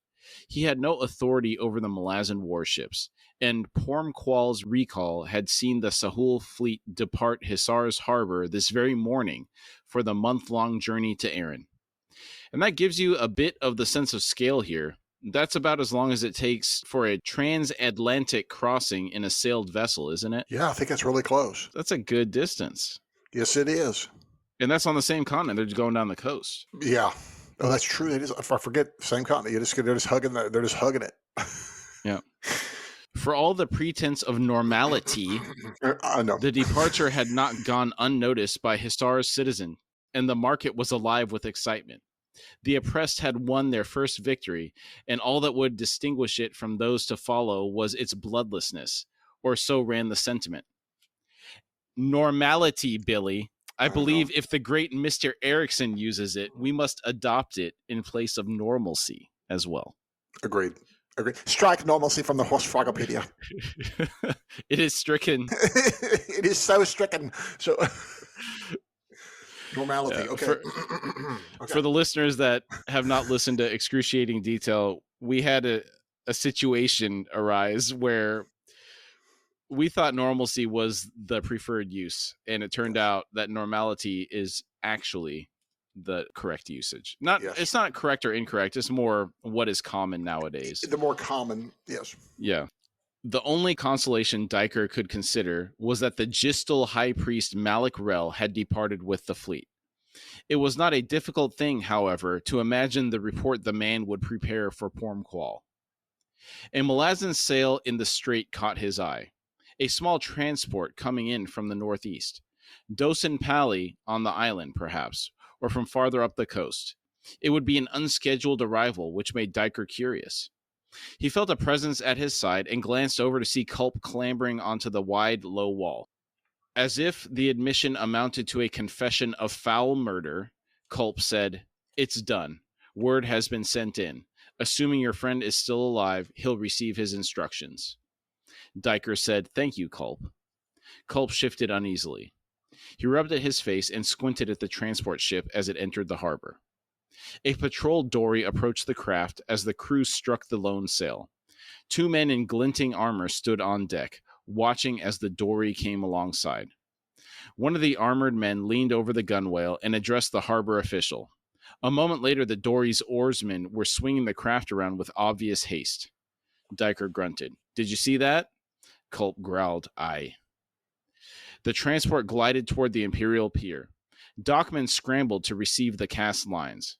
He had no authority over the Malazan warships, and Pormqual's recall had seen the Sahul fleet depart Hisar's harbor this very morning for the month-long journey to Erin. And that gives you a bit of the sense of scale here. That's about as long as it takes for a transatlantic crossing in a sailed vessel, isn't it? Yeah, I think that's really close. That's a good distance. Yes, it is. And that's on the same continent. They're just going down the coast. Yeah. Oh, that's true. It is. If I forget, same continent. They're just hugging it. Yeah. For all the pretense of normality, I know. the departure had not gone unnoticed by Hisar's citizen, and the market was alive with excitement. The oppressed had won their first victory, and all that would distinguish it from those to follow was its bloodlessness, or so ran the sentiment. Normality, Billy. I believe if the great Mr. Erikson uses it, we must adopt it in place of normalcy as well. Agreed. Strike normalcy from the Horse-Frogopedia. It is stricken. It is so stricken. So normality. Okay. For the listeners that have not listened to excruciating detail, we had a situation arise where we thought normalcy was the preferred use, and it turned out that normality is actually the correct usage. It's not correct or incorrect. It's more what is common nowadays. The more common, yes. Yeah. The only consolation Diker could consider was that the Gistal high priest Malik Rel had departed with the fleet. It was not a difficult thing, however, to imagine the report the man would prepare for Pormqual. A Malazan sail in the strait caught his eye. A small transport coming in from the northeast. Dosin Pali on the island, perhaps, or from farther up the coast. It would be an unscheduled arrival, which made Diker curious. He felt a presence at his side and glanced over to see Culp clambering onto the wide, low wall. As if the admission amounted to a confession of foul murder, Culp said, "It's done. Word has been sent in. Assuming your friend is still alive, he'll receive his instructions." Diker said, "Thank you, Culp." Culp shifted uneasily. He rubbed at his face and squinted at the transport ship as it entered the harbor. A patrol dory approached the craft as the crew struck the lone sail. Two men in glinting armor stood on deck, watching as the dory came alongside. One of the armored men leaned over the gunwale and addressed the harbor official. A moment later, the dory's oarsmen were swinging the craft around with obvious haste. Diker grunted. "Did you see that?" Culp growled, "Aye." The transport glided toward the Imperial Pier. Dockmen scrambled to receive the cast lines.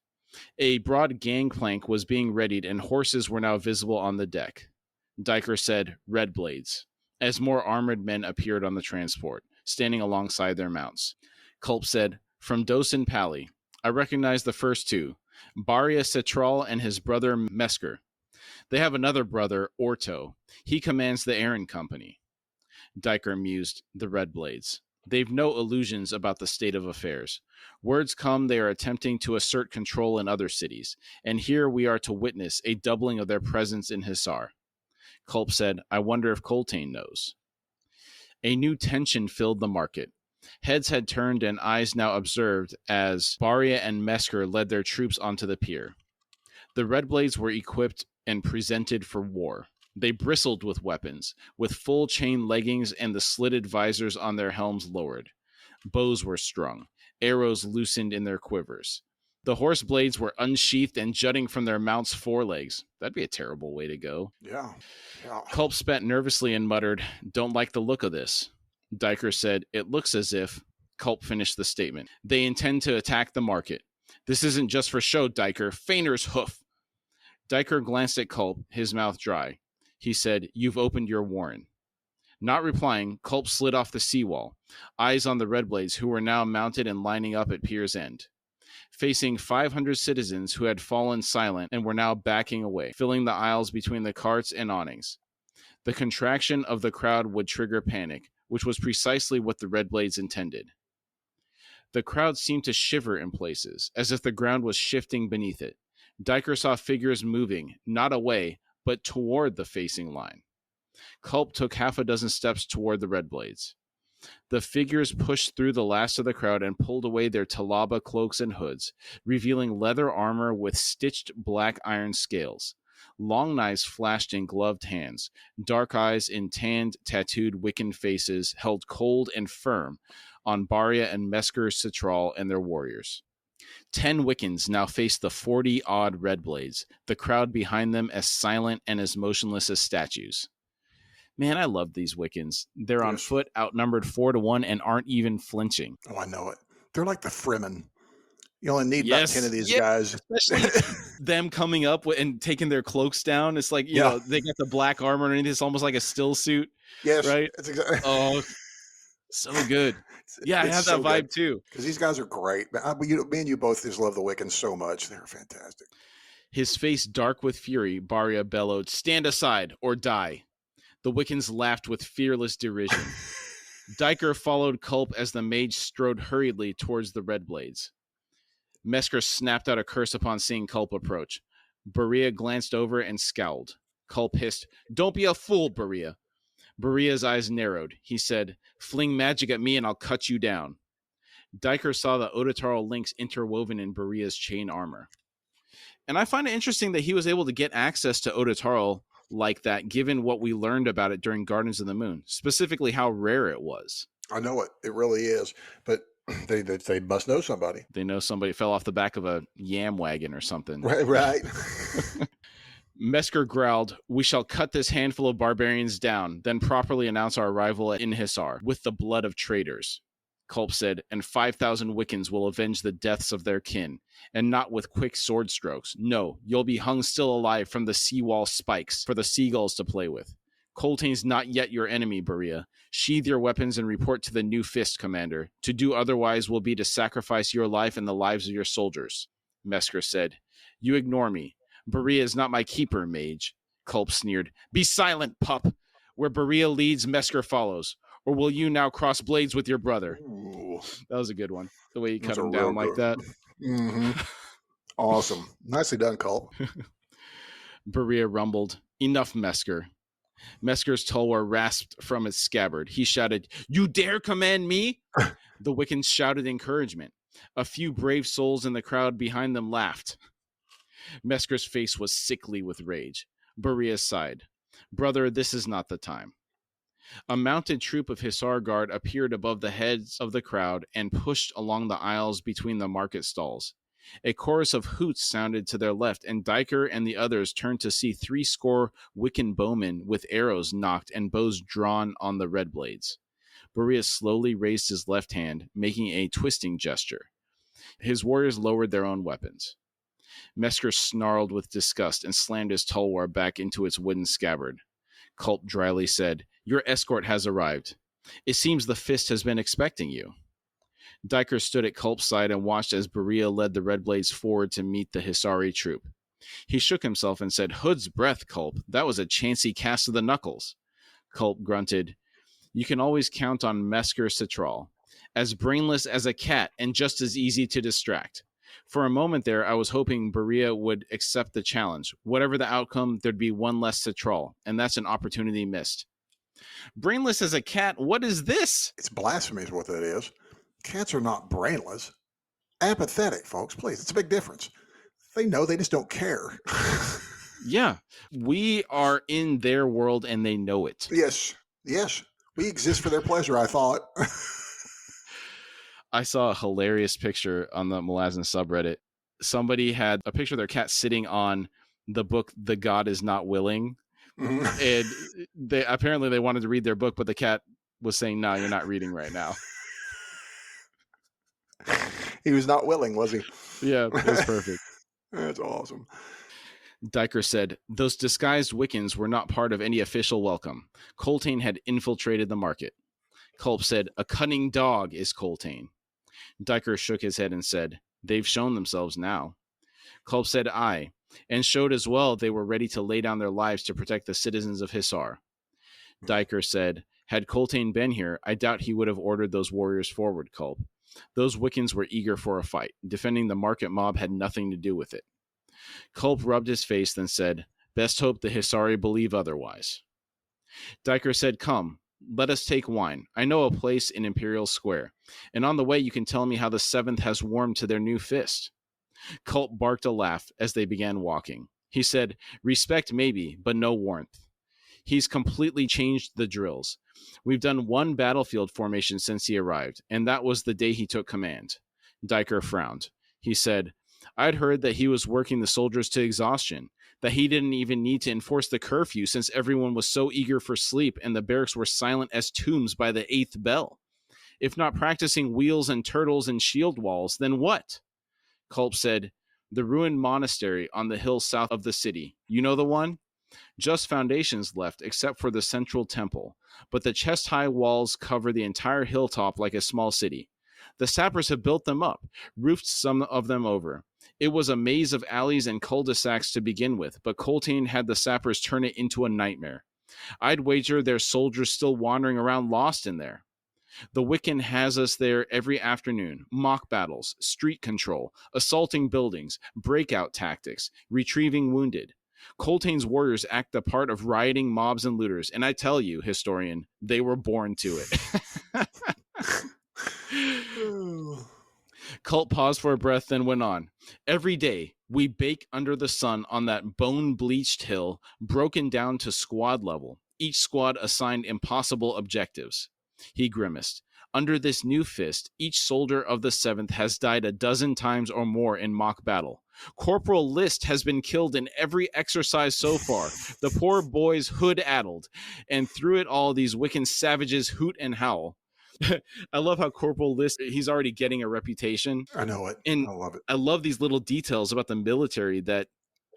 A broad gangplank was being readied, and horses were now visible on the deck. Diker said, "Red Blades," as more armored men appeared on the transport, standing alongside their mounts. Culp said, "From Dosin Pali. I recognize the first two, Baria Cetral and his brother Mesker. They have another brother, Orto. He commands the Erin Company." Diker mused, "The Red Blades. They've no illusions about the state of affairs. Words come they are attempting to assert control in other cities, and here we are to witness a doubling of their presence in Hisar." Culp said, "I wonder if Coltane knows." A new tension filled the market. Heads had turned and eyes now observed as Baria and Mesker led their troops onto the pier. The Red Blades were equipped and presented for war. They bristled with weapons, with full chain leggings and the slitted visors on their helms lowered. Bows were strung, arrows loosened in their quivers. The horse blades were unsheathed and jutting from their mounts' forelegs. That'd be a terrible way to go. Yeah. Culp spat nervously and muttered, "Don't like the look of this." Diker said, "It looks as if..." Culp finished the statement. "They intend to attack the market. This isn't just for show, Diker. Feiner's hoof. Diker glanced at Culp, his mouth dry. He said, "You've opened your warren." Not replying, Culp slid off the seawall, eyes on the Redblades, who were now mounted and lining up at Pier's End. Facing 500 citizens who had fallen silent and were now backing away, filling the aisles between the carts and awnings. The contraction of the crowd would trigger panic, which was precisely what the Redblades intended. The crowd seemed to shiver in places, as if the ground was shifting beneath it. Diker saw figures moving, not away, but toward the facing line. Culp took half a dozen steps toward the Redblades. The figures pushed through the last of the crowd and pulled away their Talaba cloaks and hoods, revealing leather armor with stitched black iron scales. Long knives flashed in gloved hands. Dark eyes in tanned, tattooed Wiccan faces held cold and firm on Baria and Mesker Citral and their warriors. 10 Wiccans now faced the 40-odd Redblades, the crowd behind them as silent and as motionless as statues. Man, I love these Wiccans. They're on foot, outnumbered 4-1, and aren't even flinching. Oh, I know it. They're like the Fremen. You only need about 10 of these guys. Especially them coming up and taking their cloaks down. It's like, you know, they got the black armor underneath. It's almost like a still suit. Yes. Right? That's exactly. Oh, so good. Yeah, I have that vibe too. Because these guys are great. Me and you both just love the Wiccans so much. They're fantastic. His face dark with fury, Baria bellowed, "Stand aside or die." The Wiccans laughed with fearless derision. Diker followed Culp as the mage strode hurriedly towards the Redblades. Mesker snapped out a curse upon seeing Culp approach. Baria glanced over and scowled. Culp hissed, "Don't be a fool, Baria." Baria's eyes narrowed. He said, "Fling magic at me and I'll cut you down." Diker saw the Odotaral links interwoven in Baria's chain armor. And I find it interesting that he was able to get access to Odotaral like that, given what we learned about it during Gardens of the Moon, specifically how rare it was. I know it. It really is. But they must know somebody. They know somebody fell off the back of a yam wagon or something. Right. Mesker growled, "We shall cut this handful of barbarians down, then properly announce our arrival at Inhisar with the blood of traitors." Culp said, "And 5,000 Wiccans will avenge the deaths of their kin, and not with quick sword strokes. No, you'll be hung still alive from the seawall spikes for the seagulls to play with. Coltane's not yet your enemy, Baria. Sheathe your weapons and report to the new fist, Commander. To do otherwise will be to sacrifice your life and the lives of your soldiers." Mesker said, "You ignore me. Baria is not my keeper, mage." Culp sneered, "Be silent, pup. Where Baria leads, Mesker follows. Or will you now cross blades with your brother?" Ooh. That was a good one. The way you cut him down like that. Mm-hmm. Awesome. Nicely done, Culp. Baria rumbled, "Enough, Mesker." Mesker's tulwar rasped from its scabbard. He shouted, "You dare command me?" The Wiccans shouted encouragement. A few brave souls in the crowd behind them laughed. Mesker's face was sickly with rage. Baria sighed. "Brother, this is not the time." A mounted troop of Hussar Guard appeared above the heads of the crowd and pushed along the aisles between the market stalls. A chorus of hoots sounded to their left, and Diker and the others turned to see 30 Wiccan bowmen with arrows nocked and bows drawn on the Redblades. Baria slowly raised his left hand, making a twisting gesture. His warriors lowered their own weapons. Mesker snarled with disgust and slammed his tulwar back into its wooden scabbard. Culp dryly said, "Your escort has arrived. It seems the fist has been expecting you." Diker stood at Culp's side and watched as Baria led the Redblades forward to meet the Hissari troop. He shook himself and said, "Hood's breath, Culp. That was a chancy cast of the knuckles." Culp grunted, "You can always count on Mesker Citral. As brainless as a cat and just as easy to distract. For a moment there, I was hoping Baria would accept the challenge. Whatever the outcome, there'd be one less Citral, and that's an opportunity missed." Brainless as a cat? What is this? It's blasphemy is what that is. Cats are not brainless. Apathetic, folks, please. It's a big difference. They know, they just don't care. Yeah. We are in their world and they know it. Yes. We exist for their pleasure, I thought. I saw a hilarious picture on the Malazan subreddit. Somebody had a picture of their cat sitting on the book The God Is Not Willing. Mm-hmm. And they wanted to read their book, but the cat was saying, "No, you're not reading right now." He was not willing, was he? Yeah, it was perfect. That's awesome. Diker said, those disguised Wiccans were not part of any official welcome. Coltane had infiltrated the market. Culp said, a cunning dog is Coltane. Diker shook his head and said, they've shown themselves now. Culp said, aye, and showed as well they were ready to lay down their lives to protect the citizens of Hisar. Diker said, had Coltane been here, I doubt he would have ordered those warriors forward, Culp. Those Wiccans were eager for a fight. Defending the market mob had nothing to do with it. Culp rubbed his face, then said, best hope the Hisari believe otherwise. Diker said, come, let us take wine. I know a place in Imperial Square, and on the way you can tell me how the 7th has warmed to their new fist. Culp barked a laugh as they began walking. He said, respect maybe, but no warmth. He's completely changed the drills. We've done one battlefield formation since he arrived, and that was the day he took command. Diker frowned. He said, I'd heard that he was working the soldiers to exhaustion, that he didn't even need to enforce the curfew since everyone was so eager for sleep and the barracks were silent as tombs by the 8th bell. If not practicing wheels and turtles and shield walls, then what? Culp said, the ruined monastery on the hill south of the city. You know the one? Just foundations left, except for the central temple, but the chest-high walls cover the entire hilltop like a small city. The sappers have built them up, roofed some of them over. It was a maze of alleys and cul-de-sacs to begin with, but Coltane had the sappers turn it into a nightmare. I'd wager there's soldiers still wandering around lost in there. The Wiccan has us there every afternoon. Mock battles, street control, assaulting buildings, breakout tactics, retrieving wounded. Coltane's warriors act the part of rioting mobs and looters, and I tell you, historian, they were born to it. Culp paused for a breath, then went on. Every day, we bake under the sun on that bone-bleached hill, broken down to squad level, each squad assigned impossible objectives. He grimaced. Under this new fist, each soldier of the 7th has died a dozen times or more in mock battle. Corporal List has been killed in every exercise so far. The poor boy's hood-addled. And through it all, these Wiccan savages hoot and howl. I love how Corporal List, he's already getting a reputation. I know it. And I love it. I love these little details about the military that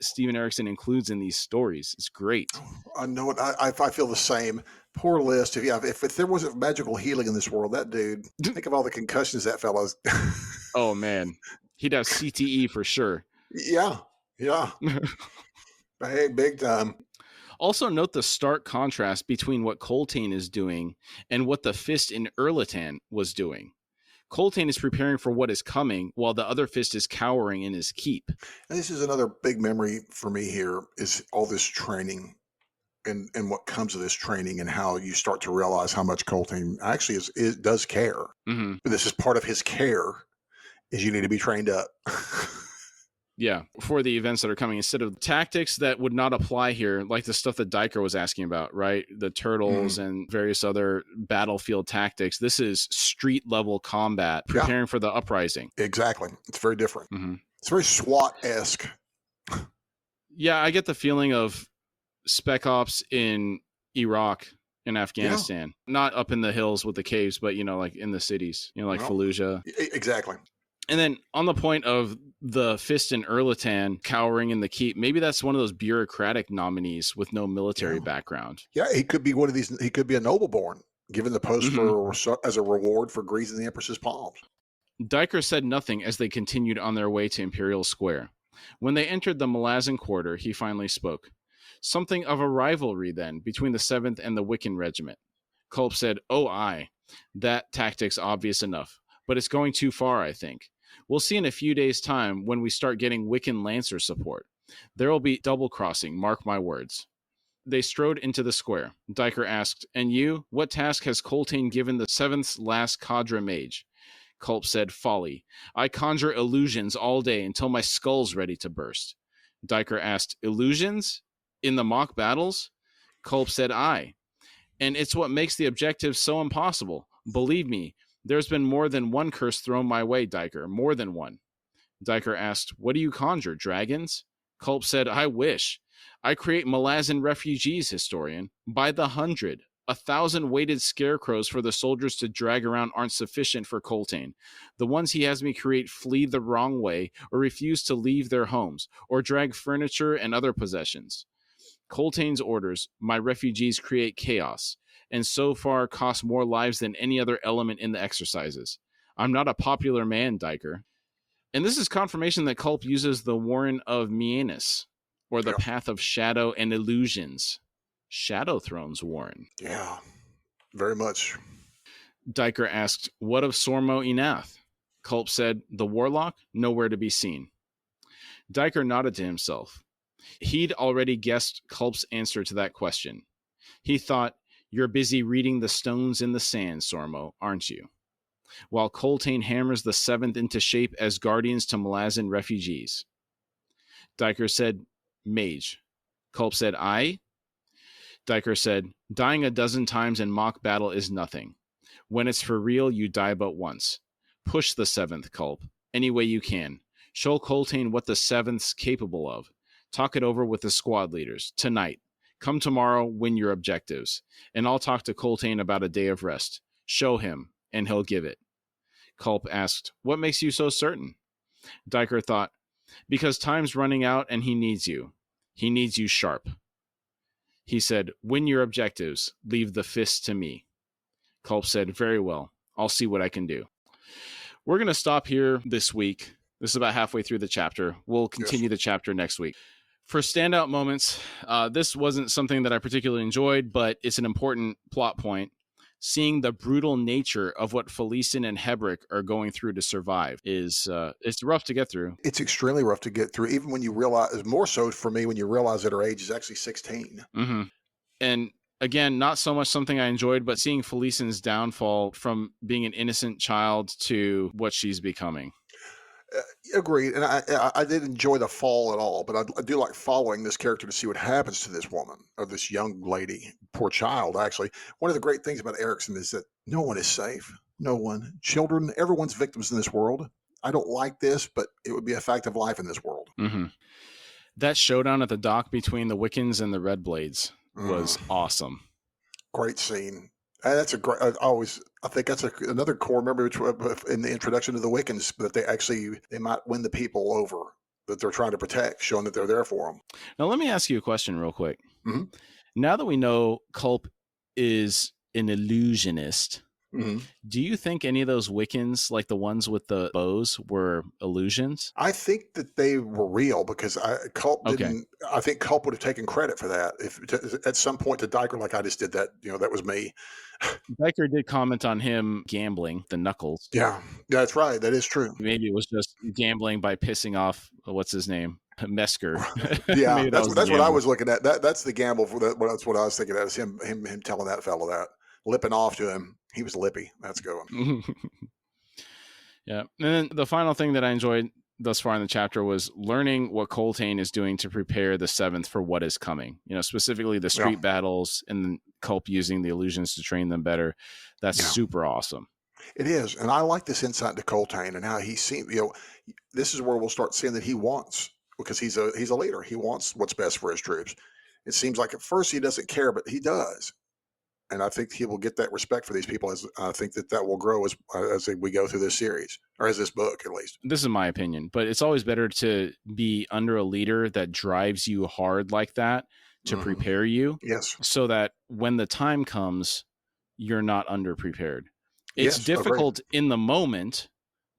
Steven Erikson includes in these stories. It's great. I know it. I feel the same. Poor List. If there wasn't magical healing in this world, that dude, think of all the concussions that fellow's. Oh, man. He'd have CTE for sure. Yeah. Hey, big time. Also note the stark contrast between what Coltane is doing and what the Fist in Erlitan was doing. Coltane is preparing for what is coming, while the other Fist is cowering in his keep. And this is another big memory for me here, is all this training and what comes of this training, and how you start to realize how much Coltane actually does care. Mm-hmm. This is part of his care, is you need to be trained up. Yeah, for the events that are coming, instead of tactics that would not apply here, like the stuff that Diker was asking about, right? The turtles and various other battlefield tactics. This is street level combat, preparing for the uprising. Exactly. It's very different. Mm-hmm. It's very SWAT-esque. Yeah, I get the feeling of Spec Ops in Iraq and Afghanistan. Not up in the hills with the caves, but, like in the cities, like Fallujah. Exactly. And then on the point of the Fist in Erlitan cowering in the keep, maybe that's one of those bureaucratic nominees with no military background. Yeah, he could be one of these. He could be a nobleborn, given the post as a reward for greasing the Empress's palms. Diker said nothing as they continued on their way to Imperial Square. When they entered the Malazan quarter, he finally spoke. Something of a rivalry, then, between the 7th and the Wiccan regiment. Culp said, oh, aye. That tactic's obvious enough, but it's going too far, I think. We'll see in a few days' time when we start getting Wiccan Lancer support. There will be double-crossing, mark my words. They strode into the square. Diker asked, and you, what task has Coltane given the 7th's last cadre mage? Culp said, folly. I conjure illusions all day until my skull's ready to burst. Diker asked, illusions? In the mock battles? Culp said, aye. And it's what makes the objective so impossible. Believe me, there's been more than one curse thrown my way, Diker. More than one. Diker asked, what do you conjure, dragons? Culp said, I wish. I create Malazan refugees, historian. By the 100. 1,000 weighted scarecrows for the soldiers to drag around aren't sufficient for Coltane. The ones he has me create flee the wrong way or refuse to leave their homes or drag furniture and other possessions. Coltane's orders, my refugees create chaos, and so far cost more lives than any other element in the exercises. I'm not a popular man, Diker. And this is confirmation that Culp uses the Warren of Mianus, or the Path of Shadow and Illusions. Shadow Thrones Warren. Yeah, very much. Diker asked, what of Sormo Enath? Culp said, the warlock, nowhere to be seen. Diker nodded to himself. He'd already guessed Culp's answer to that question. He thought, you're busy reading the stones in the sand, Sormo, aren't you? While Coltane hammers the seventh into shape as guardians to Malazan refugees. Diker said, mage. Culp said, aye? Diker said, dying a dozen times in mock battle is nothing. When it's for real, you die but once. Push the seventh, Culp, any way you can. Show Coltane what the seventh's capable of. Talk it over with the squad leaders, tonight. Come tomorrow, win your objectives. And I'll talk to Coltane about a day of rest. Show him, and he'll give it. Culp asked, what makes you so certain? Diker thought, because time's running out and he needs you. He needs you sharp. He said, win your objectives. Leave the fists to me. Culp said, very well. I'll see what I can do. We're going to stop here this week. This is about halfway through the chapter. We'll continue the chapter next week. For standout moments, this wasn't something that I particularly enjoyed, but it's an important plot point. Seeing the brutal nature of what Felicin and Hebrick are going through to survive is it's rough to get through. It's extremely rough to get through, even when you realize, more so for me, when you realize that her age is actually 16. Mm-hmm. And again, not so much something I enjoyed, but seeing Felicin's downfall from being an innocent child to what she's becoming. Agreed. And I didn't enjoy the fall at all, but I do like following this character to see what happens to this woman or this young lady, poor child, actually. One of the great things about Erikson is that no one is safe. No one. Children, everyone's victims in this world. I don't like this, but it would be a fact of life in this world. Mm-hmm. That showdown at the dock between the Wiccans and the Red Blades was awesome. Great scene. That's a great. I think that's another core memory in the introduction to the Wiccans, that they might win the people over that they're trying to protect, showing that they're there for them. Now, let me ask you a question real quick. Mm-hmm. Now that we know Culp is an illusionist, do you think any of those Wiccans, like the ones with the bows, were illusions? I think that they were real, because Culp didn't. I think Culp would have taken credit for that at some point to Diker, like I just did that. That was me. Diker did comment on him gambling the knuckles. Yeah, that's right. That is true. Maybe it was just gambling by pissing off, what's his name? Mesker. Yeah, that's what I was looking at. That's the gamble for that. That's what I was thinking of, is him telling that fellow that, lipping off to him. He was lippy. That's going. Yeah. And then the final thing that I enjoyed thus far in the chapter was learning what Coltane is doing to prepare the seventh for what is coming. Specifically the street battles and Culp using the illusions to train them better. That's super awesome. It is. And I like this insight into Coltane and how he seems, this is where we'll start seeing that he wants, because he's a leader. He wants what's best for his troops. It seems like at first he doesn't care, but he does. And I think he will get that respect for these people. As I think that will grow as we go through this series, or as this book, at least. This is my opinion, but it's always better to be under a leader that drives you hard like that to prepare you. Yes. So that when the time comes, you're not underprepared. It's difficult in the moment,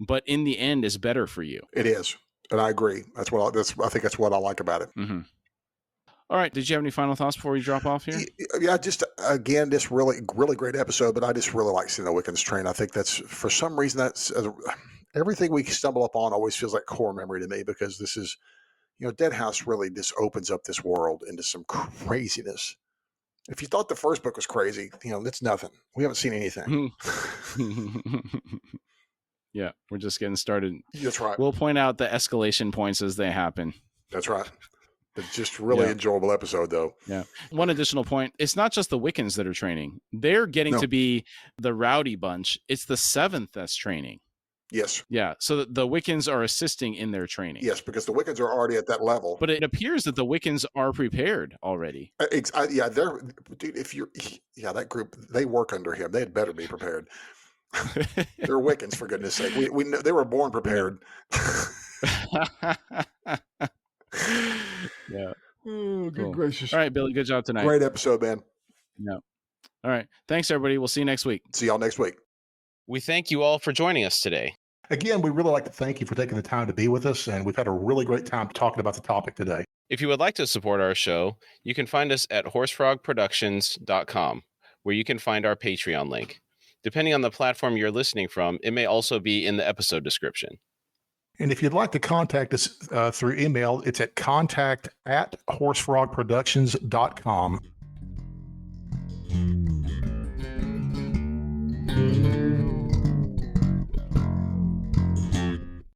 but in the end is better for you. It is. And I agree. I think that's what I like about it. Mm-hmm. All right. Did you have any final thoughts before we drop off here? Yeah, just again, this really, really great episode, but I just really like seeing the Wiccans train. I think that's, for some reason, that's everything we stumble upon always feels like core memory to me, because this is, Deadhouse really just opens up this world into some craziness. If you thought the first book was crazy, that's nothing. We haven't seen anything. Yeah, we're just getting started. That's right. We'll point out the escalation points as they happen. That's right. It's just really enjoyable episode, though. Yeah. One additional point. It's not just the Wiccans that are training. They're getting to be the rowdy bunch. It's the seventh that's training. Yes. Yeah. So the Wiccans are assisting in their training. Yes, because the Wiccans are already at that level. But it appears that the Wiccans are prepared already. Yeah, dude. That group, they work under him. They had better be prepared. They're Wiccans, for goodness sake. We know they were born prepared. Yeah. Oh, good gracious. All right, Billy, good job tonight. Great episode, man. Yeah. All right. Thanks, everybody. We'll see you next week. See y'all next week. We thank you all for joining us today. Again, we really like to thank you for taking the time to be with us, and we've had a really great time talking about the topic today. If you would like to support our show, you can find us at horsefrogproductions.com, where you can find our Patreon link. Depending on the platform you're listening from, it may also be in the episode description. And if you'd like to contact us through email, it's at contact@horsefrogproductions.com.